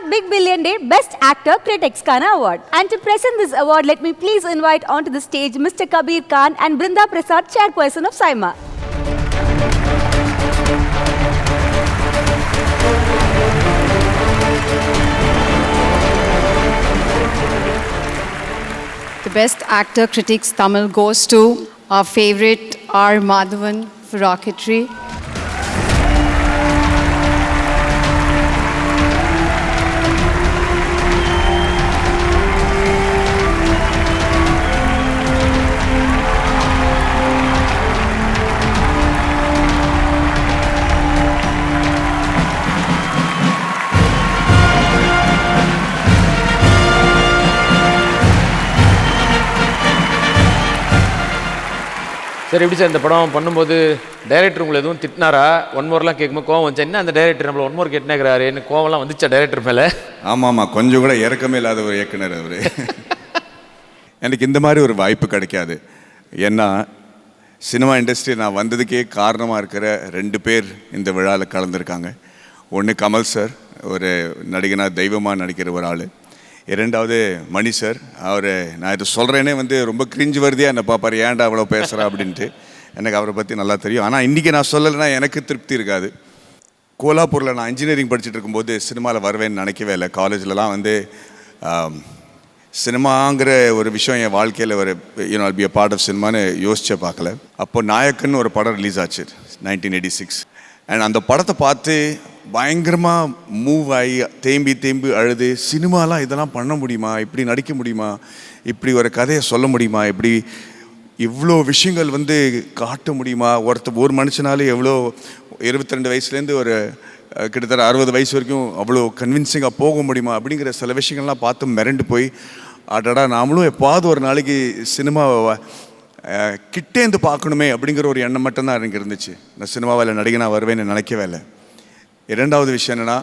Flipkart Big Billion Day Best Actor Critics Kana Award. And to present this award, let me please invite onto the stage Mr. Kabir Khan and Brinda Prasad, chairperson of SIIMA. The Best Actor Critics Tamil goes to our favorite R. Madhavan for Rocketry. Sir எப்படி sir இந்த படம் பண்ணும்போது director உங்களை எதுவும் திட்டினாரா? One மோர்லாம் கேட்கும்போது கோவம் வந்துச்சு. என்ன அந்த டைரக்டர் நம்மளை ஒன் மோர் கேட்டுனாரு, என்ன கோவம்லாம் வந்துச்சா டைரக்டர் மேலே? ஆமாம், கொஞ்சம் கூட இறக்கமே இல்லாத ஒரு இயக்குனர் அவர். எனக்கு இந்த மாதிரி ஒரு வாய்ப்பு கிடைக்காது. ஏன்னா சினிமா இண்டஸ்ட்ரி நான் வந்ததுக்கே காரணமாக இருக்கிற 2 பேர் இந்த விழாவில் கலந்துருக்காங்க. ஒன்று கமல் சார், ஒரு நடிகனாக தெய்வமாக நடிக்கிற ஒரு ஆள். 2வது மணி சார். அவர் நான் இது சொல்கிறேனே ரொம்ப கிரிஞ்சு வருதியாக என்னை பார்ப்பார், ஏன்டா அவ்வளோ பேசுகிறா அப்படின்ட்டு. எனக்கு அவரை பற்றி நல்லா தெரியும். ஆனால் இன்றைக்கி நான் சொல்லலைன்னா எனக்கு திருப்தி இருக்காது. கோலாப்பூரில் நான் இன்ஜினியரிங் படிச்சுட்டு இருக்கும்போது சினிமாவில் வருவேன்னு நினைக்கவே இல்லை. காலேஜ்லலாம் சினிமாங்கிற ஒரு விஷயம் என் வாழ்க்கையில் ஒரு I'll be a part of சினிமான்னு யோசிச்சே பார்க்கல. அப்போது நாயக்கன் ஒரு படம் ரிலீஸ் ஆச்சு 1986. அண்ட் அந்த படத்தை பார்த்து பயங்கரமாக மூவ் ஆகி தேம்பி அழுது, சினிமாலாம் இதெல்லாம் பண்ண முடியுமா, இப்படி நடிக்க முடியுமா, இப்படி ஒரு கதையை சொல்ல முடியுமா, இப்படி இவ்வளோ விஷயங்கள் காட்ட முடியுமா, ஒரு மனுஷனாலே எவ்வளோ 22 வயசுலேருந்து ஒரு கிட்டத்தட்ட 60 வயசு வரைக்கும் அவ்வளோ கன்வின்சிங்காக போக முடியுமா அப்படிங்கிற சில விஷயங்கள்லாம் பார்த்து மிரண்டு போய், அடடா நாமளும் எப்பாவது ஒரு நாளைக்கு சினிமாவை கிட்டேந்து பார்க்கணுமே அப்படிங்கிற ஒரு எண்ணம் மட்டும்தான் எனக்கு இருந்துச்சு. நான் சினிமாவில் நடிகனாக வருவேன்னு நினைக்கவே இல்லை. 2வது விஷயம் என்னென்னா,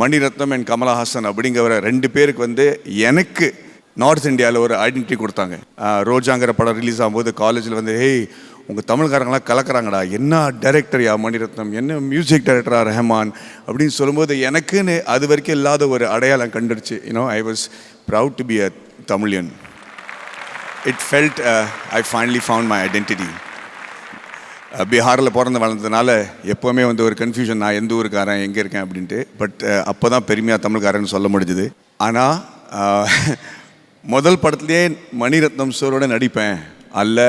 மணிரத்னம் அண்ட் கமலஹாசன் அப்படிங்கிற 2 பேருக்கு எனக்கு நார்த் இந்தியாவில் ஒரு ஐடென்டிட்டி கொடுத்தாங்க. ரோஜாங்கிற படம் ரிலீஸ் ஆகும்போது காலேஜில் ஹேய் உங்கள் தமிழ்காரங்களாம் கலக்கிறாங்கடா, என்ன டைரக்டர்யா மணிரத்னம், என்ன மியூசிக் டைரக்டரா ரஹ்மான் அப்படின்னு சொல்லும்போது எனக்குன்னு அது வரைக்கும் இல்லாத ஒரு அடையாளம் கண்டுடுச்சு. I was proud to be a Tamilian. It felt I finally found my identity. பீகாரில் பிறந்து வளர்ந்ததுனால எப்போவுமே ஒரு கன்ஃபியூஷன், நான் எந்த ஊருக்காரன், எங்கே இருக்கேன் அப்படின்ட்டு. பட் அப்போ தான் பெருமையாக தமிழ்காரன்னு சொல்ல முடிஞ்சுது. ஆனால் முதல் படத்துலேயே மணிரத்னம் சாரோட நடிப்பேன், அல்ல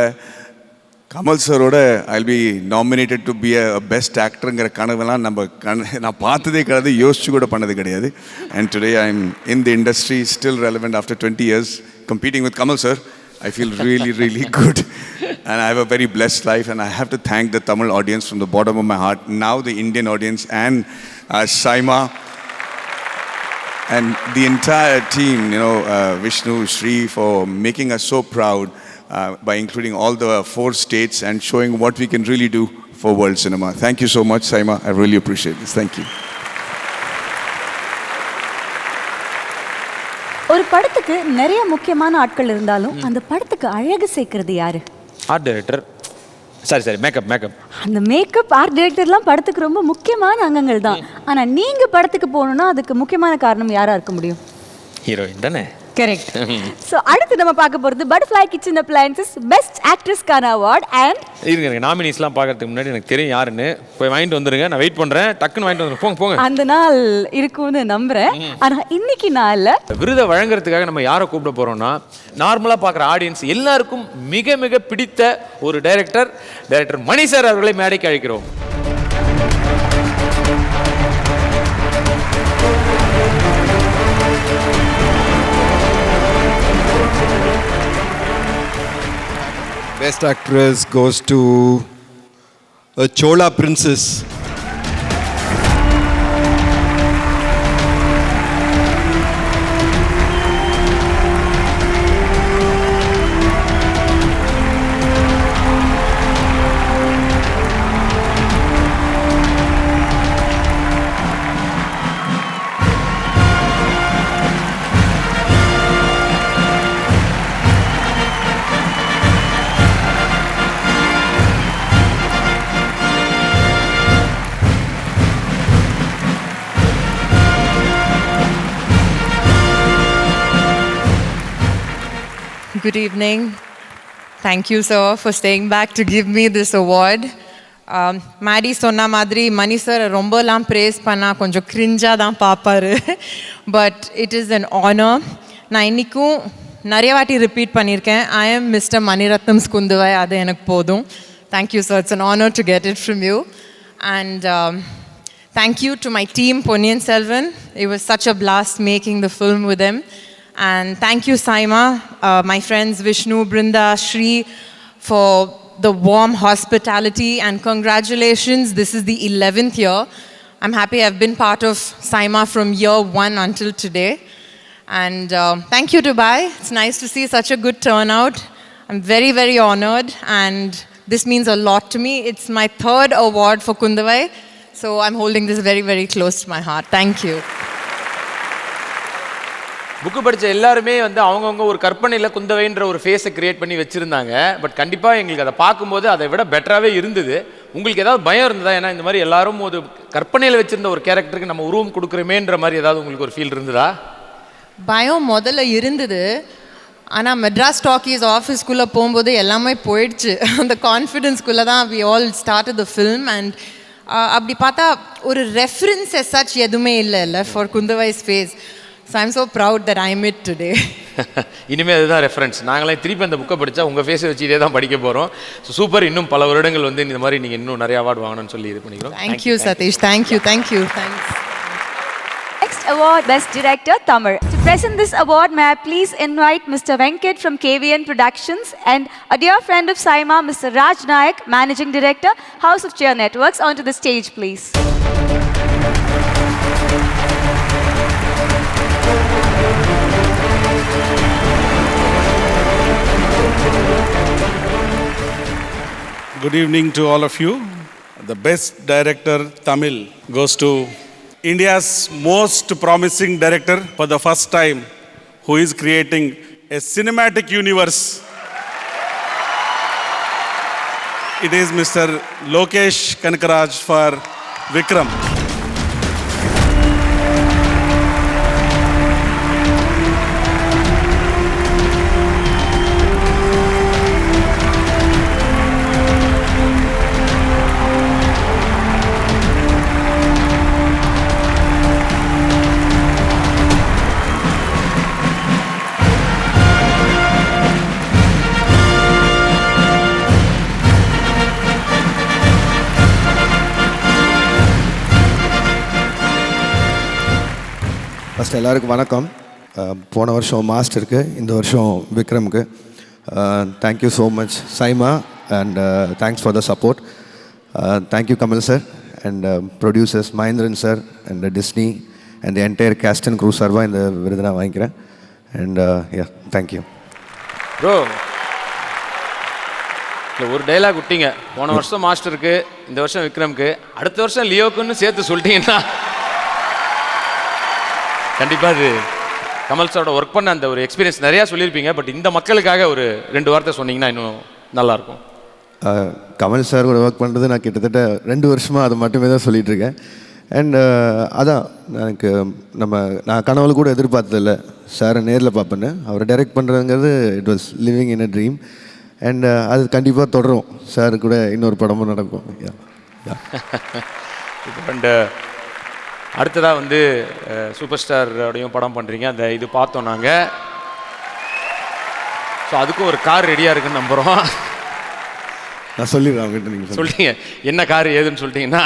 கமல் சாரோட I'll be nominated to be a best actorங்கிற கனவெல்லாம் நான் பார்த்ததே கிடையாது, யோசிச்சு கூட பண்ணது கிடையாது. And today I'm in the industry, still relevant after 20 years, competing with Kamal sir. I feel really, really good. And I have a very blessed life, and I have to thank the Tamil audience from the bottom of my heart, now the Indian audience and SIIMA and the entire team, Vishnu, Shri, for making us so proud by including all the 4 states and showing what we can really do for world cinema. Thank you so much, SIIMA. I really appreciate this. Thank you. ஒரு படத்துக்கு நிறைய முக்கியமான ஆட்கள் இருந்தாலும் அந்த படத்துக்கு அழகு சேர்க்கிறது யாரு? Art director. சரி மேக்கப். அந்த மேக்கப், ஆர்ட் டைரக்டர்லாம் படத்துக்கு ரொம்ப முக்கியமான அங்கங்கள் தான். ஆனா நீங்க படத்துக்கு போகணும்னா அதுக்கு முக்கியமான காரணம் யாரா இருக்க முடியும்? ஹீரோயின் தானே? கரெக்ட். ஸோ அடுத்து நம்ம பார்க்க போகிறது பட்டர்ஃப்ளை கிச்சன் அப்ளையன்சஸ் பெஸ்ட் ஆக்ட்ரஸ்க்கான அவார்ட். அண்ட் இருங்க, நாமினிஸ்லாம் பார்க்கறதுக்கு முன்னாடி எனக்கு தெரியும் யாருன்னு. போய் வாங்கிட்டு வந்துருங்க, நான் வெயிட் பண்ணுறேன். டக்குன்னு வாங்கிட்டு வந்துருங்க, போங்க. அந்த நாள் இருக்கும்னு நம்புகிறேன். ஆனால் இன்னைக்கு நாளில் விருதை வழங்குறதுக்காக நம்ம யாரை கூப்பிட போகிறோம்னா, நார்மலாக பார்க்குற ஆடியன்ஸ் எல்லாருக்கும் மிக மிக பிடித்த ஒரு டைரக்டர் மணி சார் அவர்களை மேடைக்கு அழைக்கிறோம். Best actress goes to a Chola princess. Good evening. Thank you, sir, for staying back to give me this award. Maddie சொன்ன மாதிரி மணி சார் ரொம்பலாம் ப்ரேஸ் பண்ணால் கொஞ்சம் கிரிஞ்சாக தான் பார்ப்பாரு. But it is an honour. நான் இன்றைக்கும் நிறைய வாட்டி ரிப்பீட் பண்ணியிருக்கேன், I am mister Mani Ratnam Kundavai, அது எனக்கு போதும். Thank you sir, it's an honour to get it from you. And thank you to my team, Ponniyin Selvan. It was such a blast making the film with them. And thank you, Saima, my friends Vishnu, Brinda, Shri, for the warm hospitality, and congratulations, this is the 11th year. I'm happy I've been part of Saima from year 1 until today. And thank you, Dubai. It's nice to see such a good turnout. I'm very, very honored, and this means a lot to me. It's my 3rd award for Kundavai, so I'm holding this very, very close to my heart. Thank you. Book படித்த எல்லாருமே வந்து அவங்கவுங்க ஒரு கற்பனையில் குந்தவைன்ற ஒரு ஃபேஸை create பண்ணி வச்சுருந்தாங்க. பட் கண்டிப்பாக எங்களுக்கு அதை பார்க்கும்போது அதை விட பெட்டராகவே இருந்தது. உங்களுக்கு ஏதாவது பயம் இருந்ததா? ஏன்னா இந்த மாதிரி எல்லாரும் ஒரு கற்பனையில் வச்சுருந்த ஒரு கேரக்டருக்கு நம்ம உருவம் கொடுக்குறோமேன்ற மாதிரி ஏதாவது உங்களுக்கு ஒரு ஃபீல் இருந்ததா? பயம் முதல்ல இருந்தது. ஆனால் மெட்ராஸ் டாக்கீஸ் ஆஃபீஸ்க்குள்ளே போகும்போது எல்லாமே போயிடுச்சு. அந்த கான்ஃபிடென்ஸ்குள்ளே தான் we all started the film. And அப்படி பார்த்தா ஒரு ரெஃபரன்ஸ் எஸ் சச் எதுவுமே இல்லை for Kundavai's face. So I'm so proud that I meet today. இனிமேல் அதுதான் ரெஃபரன்ஸ். நாங்களே திருப்பி அந்த புக்கை படித்தா உங்கள் ஃபேஸை வச்சு இதே தான் படிக்க போகிறோம். So super. இன்னும் பல வருடங்கள் வந்து இந்த மாதிரி நீங்கள் இன்னும் நிறைய அவார்டு வாங்கணும்னு சொல்லி இது பண்ணிக்கிறோம். Thank you Satish. Thank you. Thanks. Next award, Best Director, Tamil. To present this award, may I please invite Mr. Venkat from KVN Productions and a dear friend of Saima, Mr. Raj Nayak, Managing Director, House of Cheer Networks, onto the stage, please. Good evening to all of you. The Best Director Tamil goes to India's most promising director for the first time, who is creating a cinematic universe. It is Mr. Lokesh Kanagaraj for Vikram. First எல்லாருக்கும் வணக்கம். போன வருஷம் மாஸ்டருக்கு, இந்த வருஷம் விக்ரமுக்கு. Thank you so much SIIMA, and thanks for the support. Thank you Kamal sir and producers Mahendran sir and Disney and the entire cast and crew சார்பாக இந்த விருது நான் வாங்கிக்கிறேன். And yeah, thank you bro. இல்லை, ஒரு டைலாக் விட்டீங்க. போன வருஷம் மாஸ்டருக்கு, இந்த வருஷம் விக்ரமுக்கு, அடுத்த வருஷம் லியோக்குன்னு சேர்த்து சொல்லிட்டீங்கன்னா கண்டிப்பாக அது கமல் சாரோட ஒர்க் பண்ண அந்த ஒரு எக்ஸ்பீரியன்ஸ் நிறையா சொல்லியிருப்பீங்க. பட் இந்த மக்களுக்காக ஒரு 2 வார்த்தை சொன்னீங்கன்னா இன்னும் நல்லாயிருக்கும். கமல் சார் கூட ஒர்க் பண்ணுறது நான் கிட்டத்தட்ட 2 வருஷமாக அதை மட்டுமே தான் சொல்லிகிட்ருக்கேன். அண்ட் அதான் எனக்கு நான் கனவுல கூட எதிர்பார்த்ததில்ல சாரை நேரில் பார்ப்பேன்னு. அவரை டைரக்ட் பண்ணுறதுங்கிறது it was living in a dream. And அது கண்டிப்பாக தொடரும். சார் கூட இன்னொரு படமும் நடக்கும். அண்ட் அடுத்ததாக வந்து சூப்பர் ஸ்டாரோடையும் படம் பண்ணுறீங்க. அந்த இது பார்த்தோம் நாங்கள். ஸோ அதுக்கும் ஒரு கார் ரெடியாக இருக்குன்னு நம்புகிறோம். நான் சொல்லிடுறேன் அவங்ககிட்ட. நீங்கள் சொல்லிட்டீங்க என்ன கார் ஏதுன்னு சொல்லிட்டீங்கன்னா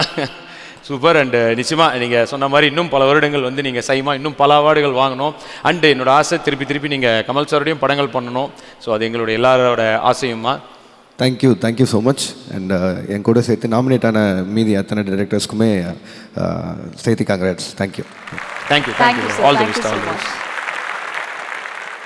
சூப்பர். அண்டு நிச்சயமாக நீங்கள் சொன்ன மாதிரி இன்னும் பல வருடங்கள் வந்து நீங்கள் சைமா இன்னும் பல அவார்டுகள் வாங்கணும். அண்டு என்னோடய ஆசை திருப்பி நீங்கள் கமல் சாரோடையும் படங்கள் பண்ணணும். ஸோ அது எங்களுடைய எல்லாரோட ஆசையுமா. Thank you so much. அண்ட் என் கூட சேர்த்து நாமினேட் ஆன மீதி அத்தனை டைரக்டர்ஸ்க்குமே சேர்த்து congrats. Thank you. All the best.